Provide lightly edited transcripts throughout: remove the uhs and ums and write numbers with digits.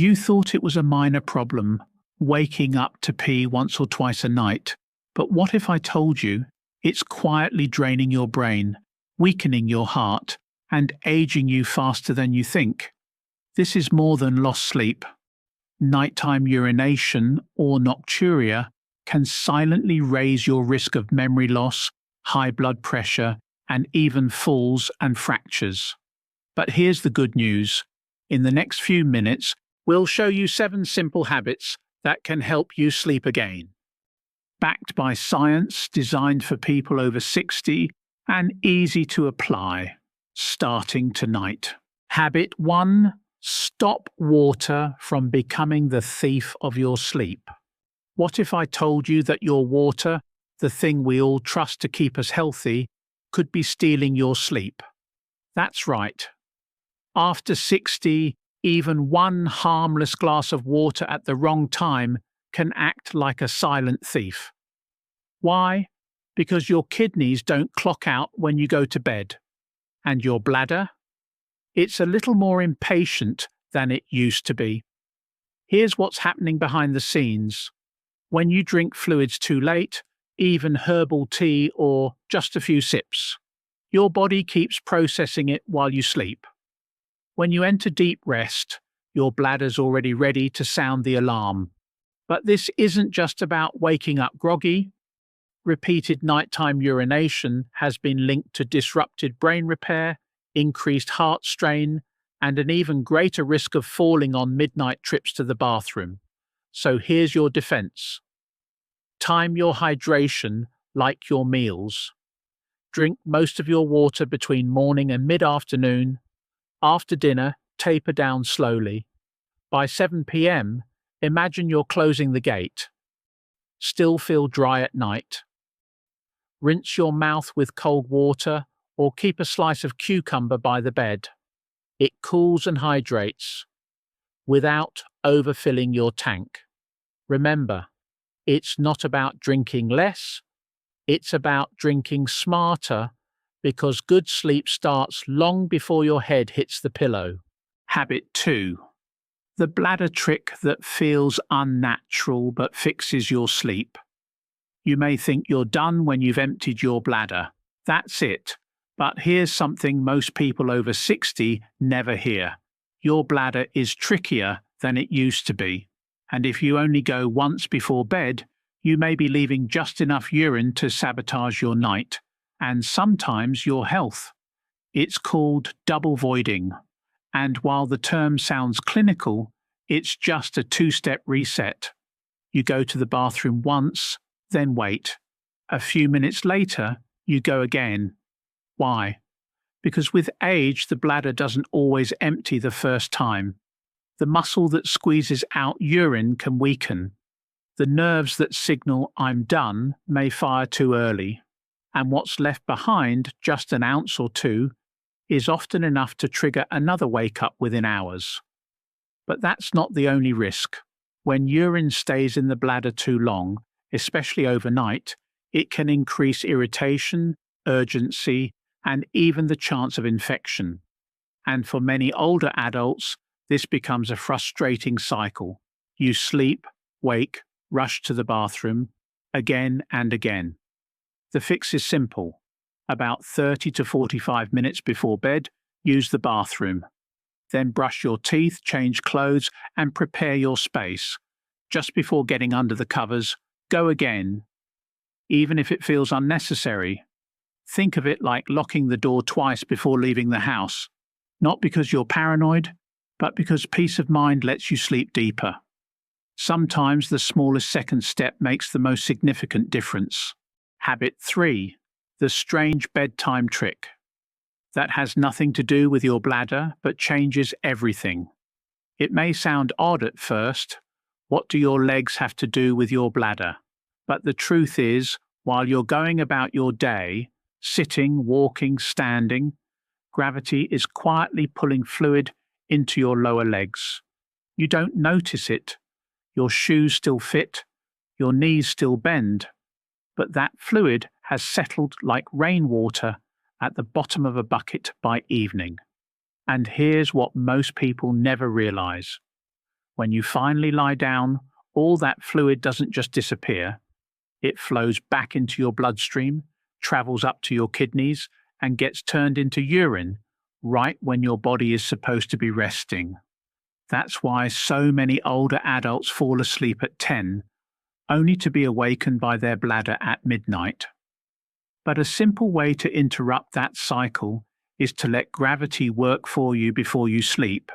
You thought it was a minor problem, waking up to pee once or twice a night, but what if I told you it's quietly draining your brain, weakening your heart, and aging you faster than you think? This is more than lost sleep. Nighttime urination, or nocturia, can silently raise your risk of memory loss, high blood pressure, and even falls and fractures. But here's the good news. In the next few minutes, we'll show you 7 simple habits that can help you sleep again. Backed by science, designed for people over 60, and easy to apply. Starting tonight. Habit 1. Stop water from becoming the thief of your sleep. What if I told you that your water, the thing we all trust to keep us healthy, could be stealing your sleep? That's right. After 60, even one harmless glass of water at the wrong time can act like a silent thief. Why? Because your kidneys don't clock out when you go to bed. And your bladder? It's a little more impatient than it used to be. Here's what's happening behind the scenes. When you drink fluids too late, even herbal tea or just a few sips, your body keeps processing it while you sleep. When you enter deep rest, your bladder's already ready to sound the alarm. But this isn't just about waking up groggy. Repeated nighttime urination has been linked to disrupted brain repair, increased heart strain, and an even greater risk of falling on midnight trips to the bathroom. So here's your defense. Time your hydration like your meals. Drink most of your water between morning and mid-afternoon. After dinner, taper down slowly. By 7 p.m., imagine you're closing the gate. Still feel dry at night. Rinse your mouth with cold water or keep a slice of cucumber by the bed. It cools and hydrates, without overfilling your tank. Remember, it's not about drinking less, it's about drinking smarter, because good sleep starts long before your head hits the pillow. Habit 2. The bladder trick that feels unnatural but fixes your sleep. You may think you're done when you've emptied your bladder. That's it. But here's something most people over 60 never hear. Your bladder is trickier than it used to be. And if you only go once before bed, you may be leaving just enough urine to sabotage your night, and sometimes your health. It's called double voiding. And while the term sounds clinical, it's just a 2-step reset. You go to the bathroom once, then wait. A few minutes later, you go again. Why? Because with age, the bladder doesn't always empty the first time. The muscle that squeezes out urine can weaken. The nerves that signal "I'm done" may fire too early. And what's left behind, just an ounce or two, is often enough to trigger another wake-up within hours. But that's not the only risk. When urine stays in the bladder too long, especially overnight, it can increase irritation, urgency, and even the chance of infection. And for many older adults, this becomes a frustrating cycle. You sleep, wake, rush to the bathroom, again and again. The fix is simple. About 30 to 45 minutes before bed, use the bathroom. Then brush your teeth, change clothes, and prepare your space. Just before getting under the covers, go again. Even if it feels unnecessary, think of it like locking the door twice before leaving the house. Not because you're paranoid, but because peace of mind lets you sleep deeper. Sometimes the smallest second step makes the most significant difference. Habit 3. The strange bedtime trick. That has nothing to do with your bladder, but changes everything. It may sound odd at first. What do your legs have to do with your bladder? But the truth is, while you're going about your day, sitting, walking, standing, gravity is quietly pulling fluid into your lower legs. You don't notice it. Your shoes still fit, your knees still bend, but that fluid has settled like rainwater at the bottom of a bucket by evening. And here's what most people never realize. When you finally lie down, all that fluid doesn't just disappear. It flows back into your bloodstream, travels up to your kidneys, and gets turned into urine right when your body is supposed to be resting. That's why so many older adults fall asleep at 10, only to be awakened by their bladder at midnight. But a simple way to interrupt that cycle is to let gravity work for you before you sleep.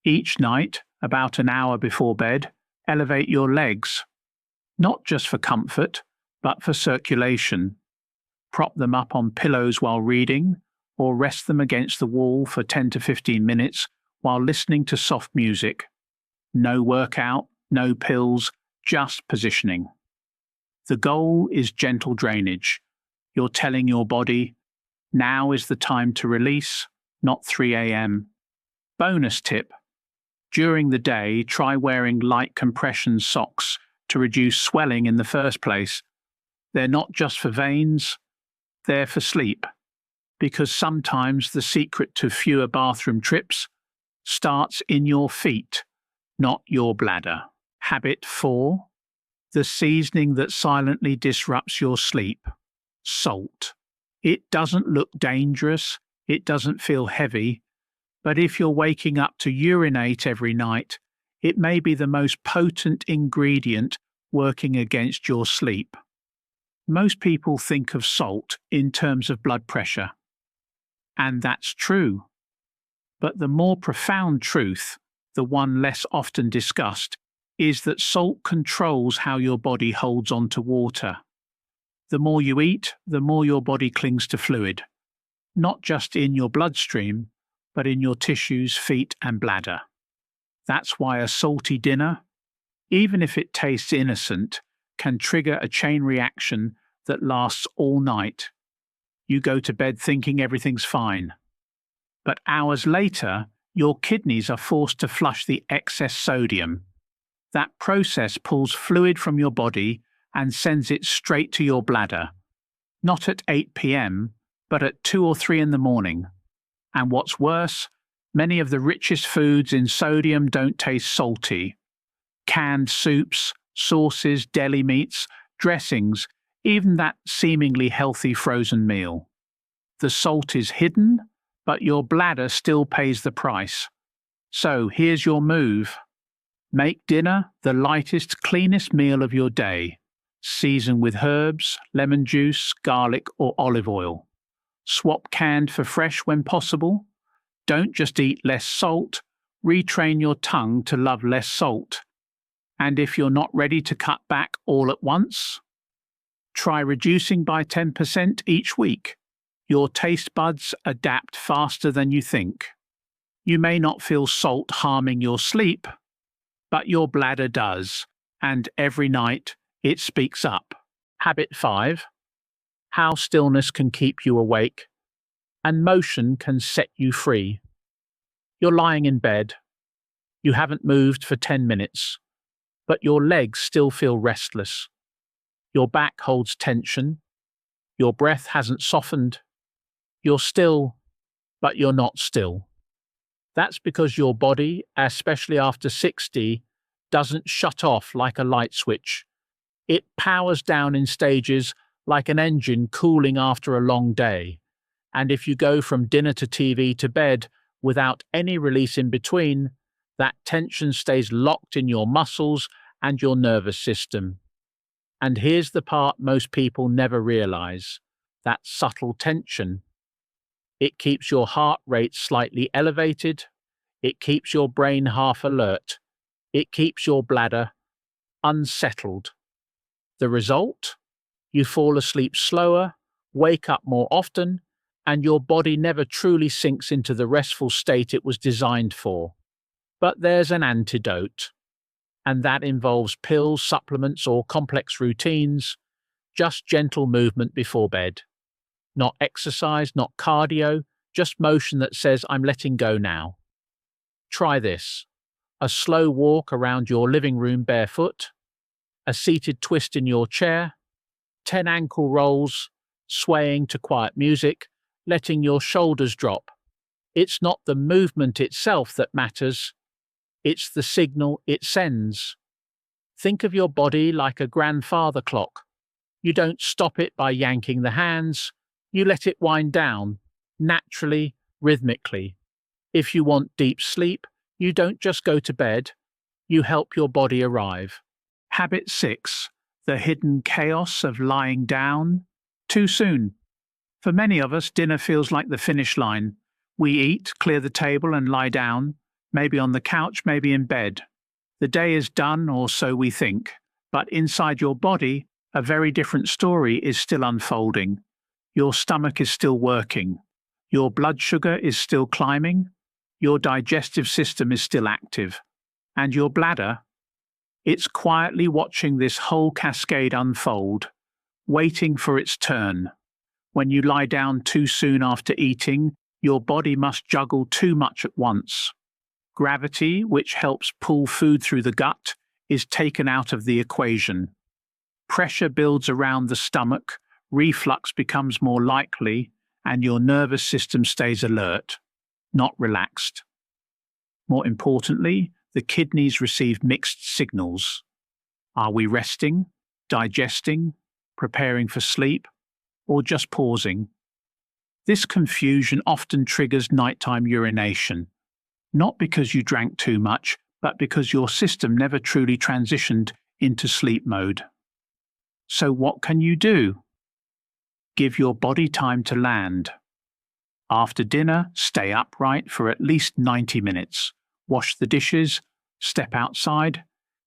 Each night, about an hour before bed, elevate your legs, not just for comfort, but for circulation. Prop them up on pillows while reading, or rest them against the wall for 10 to 15 minutes while listening to soft music. No workout, no pills, just positioning. The goal is gentle drainage. You're telling your body, now is the time to release, not 3 a.m. Bonus tip. During the day, try wearing light compression socks to reduce swelling in the first place. They're not just for veins, they're for sleep. Because sometimes the secret to fewer bathroom trips starts in your feet, not your bladder. Habit 4. The seasoning that silently disrupts your sleep. Salt. It doesn't look dangerous, it doesn't feel heavy, but if you're waking up to urinate every night, it may be the most potent ingredient working against your sleep. Most people think of salt in terms of blood pressure. And that's true. But the more profound truth, the one less often discussed, is that salt controls how your body holds on to water. The more you eat, the more your body clings to fluid, not just in your bloodstream, but in your tissues, feet, and bladder. That's why a salty dinner, even if it tastes innocent, can trigger a chain reaction that lasts all night. You go to bed thinking everything's fine. But hours later, your kidneys are forced to flush the excess sodium. That process pulls fluid from your body and sends it straight to your bladder. Not at 8 p.m., but at 2 or 3 in the morning. And what's worse, many of the richest foods in sodium don't taste salty. Canned soups, sauces, deli meats, dressings, even that seemingly healthy frozen meal. The salt is hidden, but your bladder still pays the price. So here's your move. Make dinner the lightest, cleanest meal of your day. Season with herbs, lemon juice, garlic, or olive oil. Swap canned for fresh when possible. Don't just eat less salt, retrain your tongue to love less salt. And if you're not ready to cut back all at once, try reducing by 10% each week. Your taste buds adapt faster than you think. You may not feel salt harming your sleep, but your bladder does, and every night it speaks up. Habit 5. How stillness can keep you awake, and motion can set you free. You're lying in bed. You haven't moved for 10 minutes, but your legs still feel restless. Your back holds tension. Your breath hasn't softened. You're still, but you're not still. That's because your body, especially after 60, doesn't shut off like a light switch. It powers down in stages like an engine cooling after a long day. And if you go from dinner to TV to bed without any release in between, that tension stays locked in your muscles and your nervous system. And here's the part most people never realize, that subtle tension. It keeps your heart rate slightly elevated. It keeps your brain half alert. It keeps your bladder unsettled. The result? You fall asleep slower, wake up more often, and your body never truly sinks into the restful state it was designed for. But there's an antidote, and that involves pills, supplements, or complex routines, just gentle movement before bed. Not exercise, not cardio, just motion that says, I'm letting go now. Try this. A slow walk around your living room barefoot, a seated twist in your chair, 10 ankle rolls, swaying to quiet music, letting your shoulders drop. It's not the movement itself that matters, it's the signal it sends. Think of your body like a grandfather clock. You don't stop it by yanking the hands, you let it wind down, naturally, rhythmically. If you want deep sleep, you don't just go to bed, you help your body arrive. Habit 6. The hidden chaos of lying down too soon. For many of us, dinner feels like the finish line. We eat, clear the table and lie down, maybe on the couch, maybe in bed. The day is done, or so we think. But inside your body, a very different story is still unfolding. Your stomach is still working. Your blood sugar is still climbing. Your digestive system is still active. And your bladder, it's quietly watching this whole cascade unfold, waiting for its turn. When you lie down too soon after eating, your body must juggle too much at once. Gravity, which helps pull food through the gut, is taken out of the equation. Pressure builds around the stomach, reflux becomes more likely, and your nervous system stays alert, not relaxed. More importantly, the kidneys receive mixed signals. Are we resting, digesting, preparing for sleep, or just pausing? This confusion often triggers nighttime urination, not because you drank too much, but because your system never truly transitioned into sleep mode. So what can you do? Give your body time to land. After dinner, stay upright for at least 90 minutes. Wash the dishes, step outside,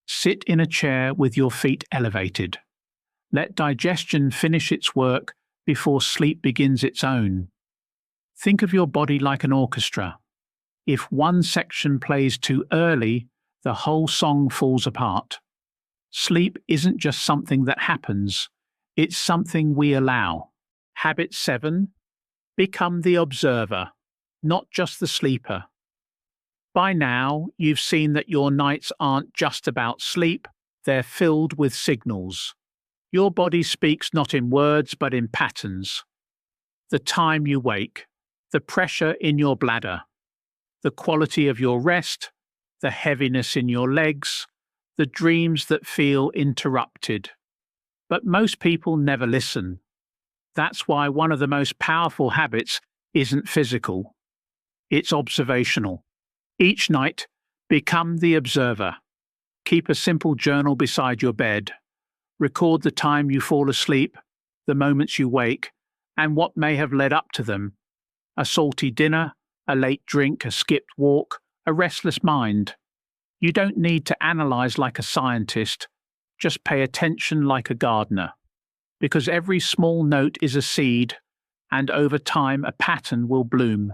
sit in a chair with your feet elevated. Let digestion finish its work before sleep begins its own. Think of your body like an orchestra. If one section plays too early, the whole song falls apart. Sleep isn't just something that happens, it's something we allow. Habit 7. Become the observer, not just the sleeper. By now, you've seen that your nights aren't just about sleep, they're filled with signals. Your body speaks not in words but in patterns. The time you wake, the pressure in your bladder, the quality of your rest, the heaviness in your legs, the dreams that feel interrupted. But most people never listen. That's why one of the most powerful habits isn't physical. It's observational. Each night, become the observer. Keep a simple journal beside your bed. Record the time you fall asleep, the moments you wake, and what may have led up to them. A salty dinner, a late drink, a skipped walk, a restless mind. You don't need to analyze like a scientist, just pay attention like a gardener. Because every small note is a seed, and over time a pattern will bloom.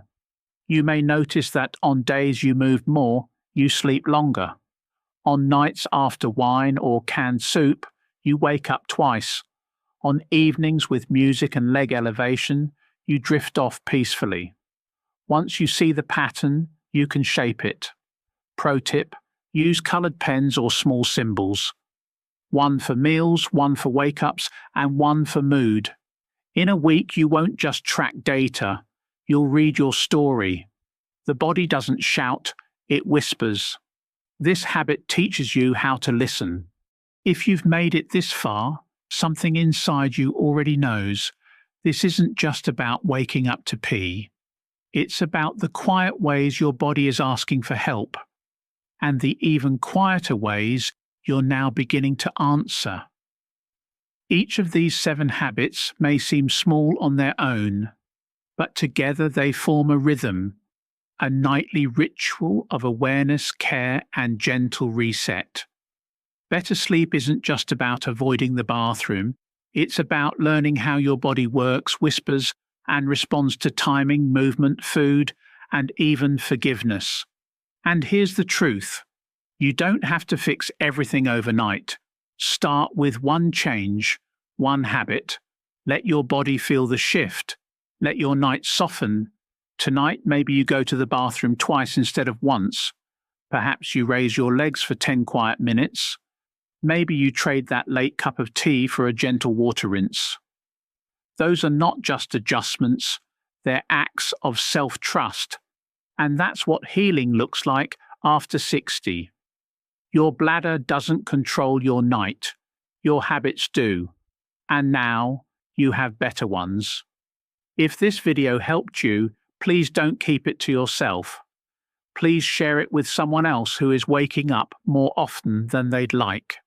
You may notice that on days you move more, you sleep longer. On nights after wine or canned soup, you wake up twice. On evenings with music and leg elevation, you drift off peacefully. Once you see the pattern, you can shape it. Pro tip: use colored pens or small symbols. One for meals, one for wake-ups, and one for mood. In a week, you won't just track data, you'll read your story. The body doesn't shout, it whispers. This habit teaches you how to listen. If you've made it this far, something inside you already knows this isn't just about waking up to pee. It's about the quiet ways your body is asking for help, and the even quieter ways you're now beginning to answer. Each of these 7 habits may seem small on their own, but together they form a rhythm, a nightly ritual of awareness, care, and gentle reset. Better sleep isn't just about avoiding the bathroom, it's about learning how your body works, whispers, and responds to timing, movement, food, and even forgiveness. And here's the truth. You don't have to fix everything overnight. Start with one change, one habit. Let your body feel the shift. Let your night soften. Tonight, maybe you go to the bathroom twice instead of once. Perhaps you raise your legs for 10 quiet minutes. Maybe you trade that late cup of tea for a gentle water rinse. Those are not just adjustments, they're acts of self-trust. And that's what healing looks like after 60. Your bladder doesn't control your night. Your habits do. And now you have better ones. If this video helped you, please don't keep it to yourself. Please share it with someone else who is waking up more often than they'd like.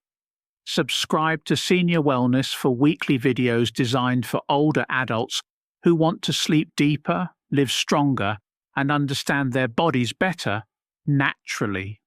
Subscribe to Senior Wellness for weekly videos designed for older adults who want to sleep deeper, live stronger, and understand their bodies better naturally.